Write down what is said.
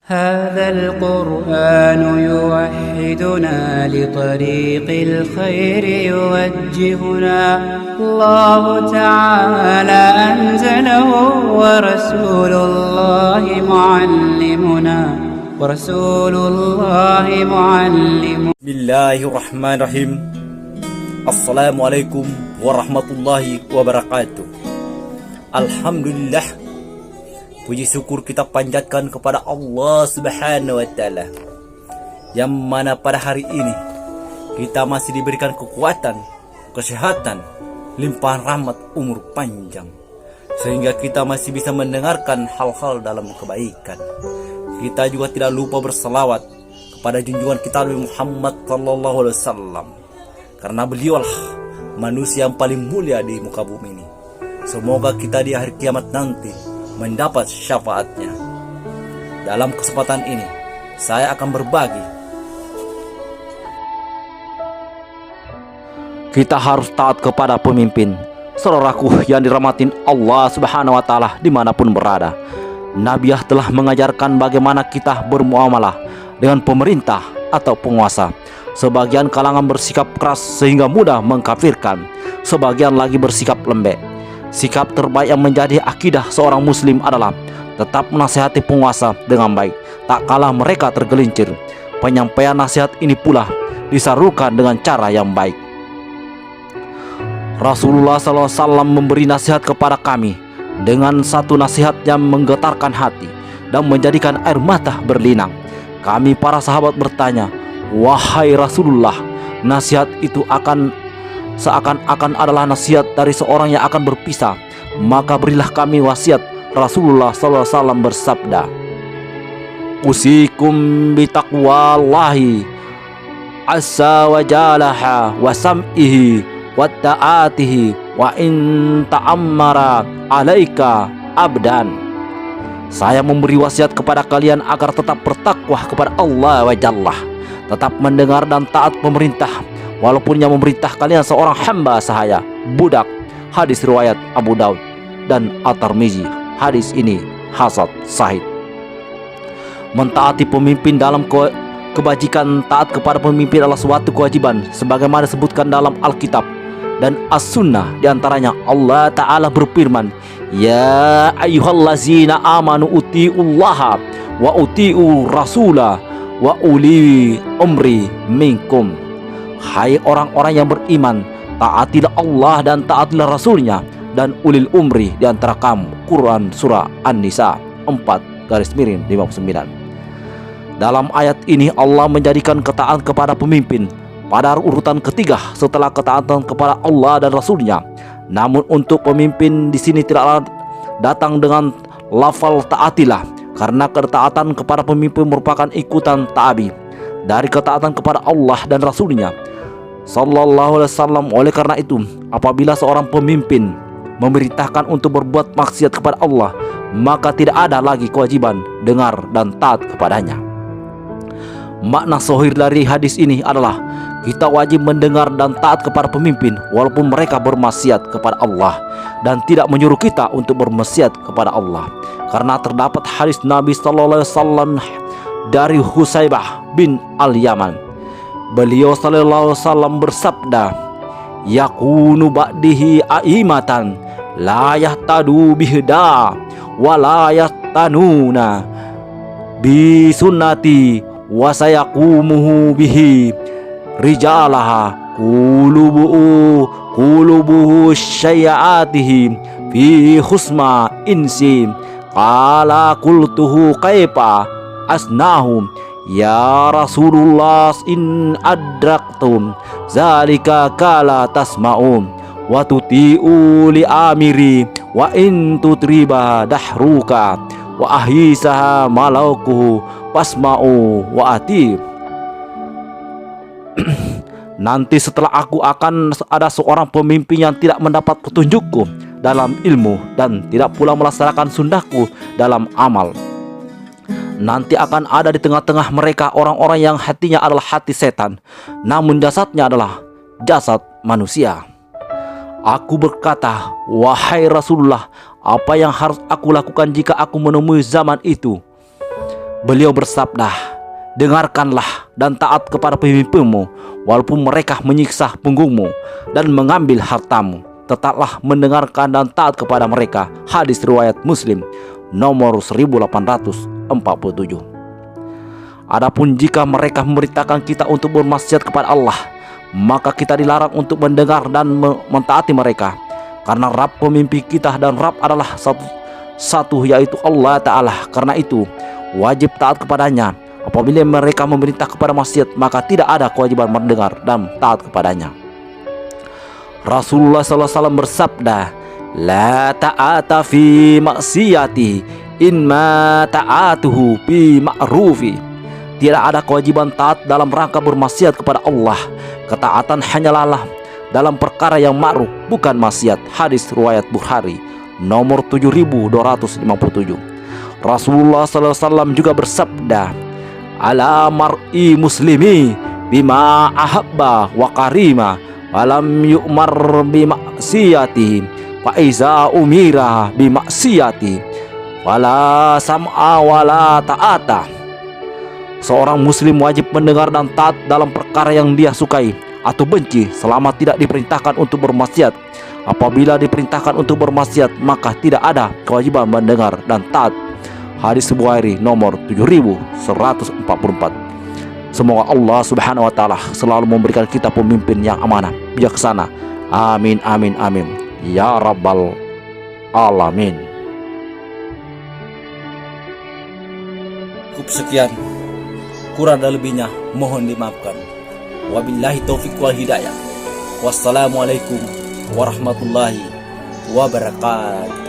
هذا القرآن يوحدنا لطريق الخير يوجهنا الله تعالى أنزله ورسول الله معلمنا Bismillahirrahmanirrahim. Assalamualaikum warahmatullahi wabarakatuh. Alhamdulillah, puji syukur kita panjatkan kepada Allah Subhanahu wa Ta'ala, yang mana pada hari ini kita masih diberikan kekuatan, kesehatan, limpahan rahmat, umur panjang, sehingga kita masih bisa mendengarkan hal-hal dalam kebaikan. Kita juga tidak lupa berselawat kepada junjungan kita Nabi Muhammad sallallahu alaihi wasallam, karena beliaulah manusia yang paling mulia di muka bumi ini. Semoga kita di akhir kiamat nanti mendapat syafaatnya. Dalam kesempatan ini saya akan berbagi. Kita harus taat kepada pemimpin. Saudaraku yang dirahmatin Allah Subhanahu wa Ta'ala dimanapun berada, Nabiah telah mengajarkan bagaimana kita bermuamalah dengan pemerintah atau penguasa. Sebagian kalangan bersikap keras sehingga mudah mengkafirkan, sebagian lagi bersikap lembek. Sikap terbaik yang menjadi akidah seorang muslim adalah tetap menasihati penguasa dengan baik, tak kalah mereka tergelincir. Penyampaian nasihat ini pula disarukan dengan cara yang baik. Rasulullah SAW memberi nasihat kepada kami dengan satu nasihat yang menggetarkan hati dan menjadikan air mata berlinang. Kami para sahabat bertanya, "Wahai Rasulullah, nasihat itu seakan-akan adalah nasihat dari seorang yang akan berpisah. Maka berilah kami wasiat." Rasulullah SAW bersabda, "Usikum bitaqwallahi azza wa jalaha wa sam'ihi wa ta'atihi wa in ta'ammara alaika abdan." Saya memberi wasiat kepada kalian agar tetap bertakwa kepada Allah wa Jalla, tetap mendengar dan taat pemerintah, walaupun yang memerintah kalian seorang hamba sahaya, budak. Hadis riwayat Abu Daud dan At-Tirmizi. Hadis ini hasan sahih. Mentaati pemimpin dalam kebajikan, taat kepada pemimpin adalah suatu kewajiban, sebagaimana disebutkan dalam Alkitab dan As-Sunnah. Di antaranya Allah Ta'ala berfirman, "Ya ayyuhallazina amanu uti'ullaha wa uti'u rasulah wa uli umri minkum." Hai orang-orang yang beriman, taatilah Allah dan taatilah Rasulnya dan ulil umri di antara kamu. Quran Surah An-Nisa 4/59. Dalam ayat ini Allah menjadikan ketaatan kepada pemimpin pada urutan ketiga setelah ketaatan kepada Allah dan Rasulnya. Namun untuk pemimpin di sini tidaklah datang dengan lafal taatilah, karena ketaatan kepada pemimpin merupakan ikutan ta'abi dari ketaatan kepada Allah dan Rasulnya sallallahu alaihi wasallam. Oleh karena itu, apabila seorang pemimpin memerintahkan untuk berbuat maksiat kepada Allah, maka tidak ada lagi kewajiban dengar dan taat kepadanya. Makna zahir dari hadis ini adalah kita wajib mendengar dan taat kepada pemimpin walaupun mereka bermaksiat kepada Allah, dan tidak menyuruh kita untuk bermaksiat kepada Allah. Karena terdapat hadis Nabi sallallahu alaihi wasallam dari Husaybah bin Al-Yaman. Beliau sallallahu alaihi wasallam bersabda, "Yakunu ba'dihi a'imatan la yahtadu bihda wa la yahtanuna bi sunnati wa sayaqumuhu bihi rijalaha kulubuhu syai'atihi fi khusma insi." Qala qultuhu kaifa asnahum ya Rasulullah, in adraktum zalika kala tasma'um wa tuti'u li amiri wa in tutriba dahruka wa ahisaha malaukuhu wasma'u wa ati. Nanti setelah aku akan ada seorang pemimpin yang tidak mendapat petunjukku dalam ilmu dan tidak pula melaksanakan sunnahku dalam amal. Nanti akan ada di tengah-tengah mereka orang-orang yang hatinya adalah hati setan, namun jasadnya adalah jasad manusia. Aku berkata, "Wahai Rasulullah, apa yang harus aku lakukan jika aku menemui zaman itu?" Beliau bersabda, dengarkanlah dan taat kepada pemimpinmu, walaupun mereka menyiksa punggungmu dan mengambil hartamu. Tetaplah mendengarkan dan taat kepada mereka. Hadis riwayat Muslim nomor 1847. Adapun jika mereka memerintahkan kita untuk bermaksiat kepada Allah, maka kita dilarang untuk mendengar dan mentaati mereka, karena Rabb pemimpin kita dan Rabb adalah satu yaitu Allah Ta'ala. Karena itu wajib taat kepadanya. Apabila mereka memerintah kepada maksiat, maka tidak ada kewajiban mendengar dan taat kepadanya. Rasulullah SAW bersabda, la ta'ata fi maksiyati inma ta'atuhu fi ma'rufi. Tidak ada kewajiban taat dalam rangka bermaksiat kepada Allah. Ketaatan hanyalah dalam perkara yang ma'ruf, bukan maksiat. Hadis riwayat Bukhari nomor 7257. Rasulullah SAW juga bersabda, ala mar'i muslimi bima ahabba wa karima walam yu'mar bimaksiyati fa iza umira bimaksiyati wala sam'a wala ta'ata. Seorang muslim wajib mendengar dan taat dalam perkara yang dia sukai atau benci selama tidak diperintahkan untuk bermaksiat. Apabila diperintahkan untuk bermaksiat, maka tidak ada kewajiban mendengar dan taat. Hadis Bukhari nomor 7144. Semoga Allah Subhanahu wa taala selalu memberikan kita pemimpin yang amanah, bijaksana. Amin amin amin ya rabbal alamin. Cukup sekian, kurang dan lebihnya mohon dimaafkan. Wabillahi taufiq wal hidayah. Wassalamualaikum warahmatullahi wabarakatuh.